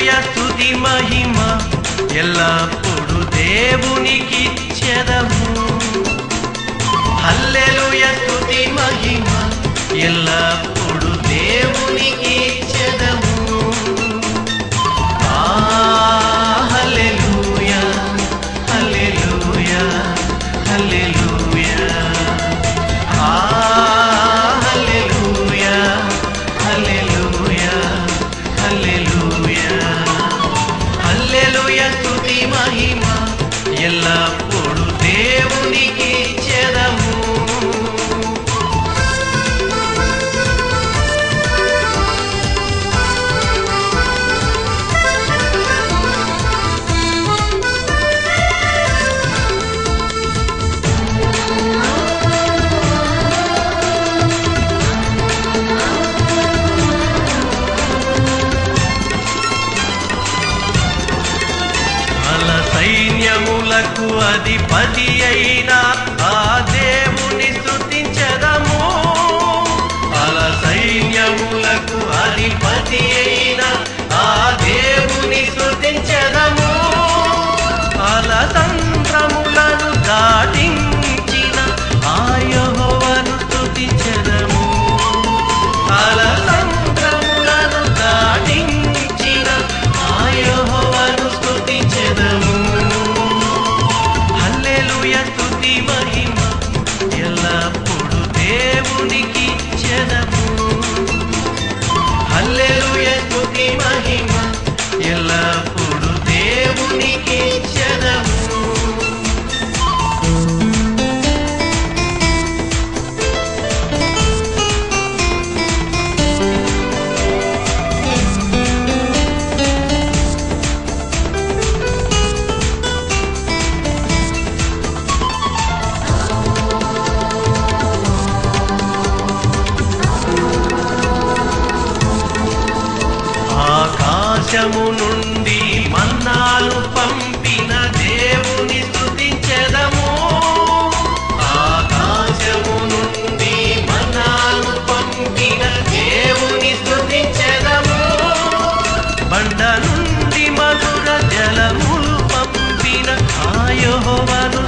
హల్లెలూయా స్తుతి మహిమ ఎల్లప్పుడు దేవునికిచ్చెదము. హల్లెలూయా స్తుతి మహిమ ఎల్లప్పుడు దేవునికిచ్చెదము. హల్లెలూయా హల్లెలూయా హల్లెలూయా హల్లెలూయా హల్లెలూయా హల్లెలూయా హల్లెలూయా స్తుతి మహిమ ఎల్లప్పుడు దేవునికిచ్చెదము. సైన్యములకు అధిపతి అయిన ఆ దేవుని స్తుతించెదము. అల సైన్యములకు అధిపతి అయిన ఆ దేవుని స్తుతించెదము. అల తంత్రములను దాటించిన ఆ యెహోవాను స్తుతించెదము. అల తంత్రములను దాటించిన ఆ యెహోవాను స్తుతించెదము. హల్లెలూయా స్తుతి మహిమ ఎల్లప్పుడు దేవునికిచ్చెదము. హల్లెలూయా స్తుతి మహిమ ఎల్లప్పుడు దేవునికిచ్చెదము. ఆకాశము నుండి మన్నాను పంపిన దేవుని స్తుతించెదము. ఆకాశము నుండి మన్నాను పంపిన దేవుని స్తుతించెదము. బండ నుండి మధుర జలములు పంపిన ఆ యెహోవాను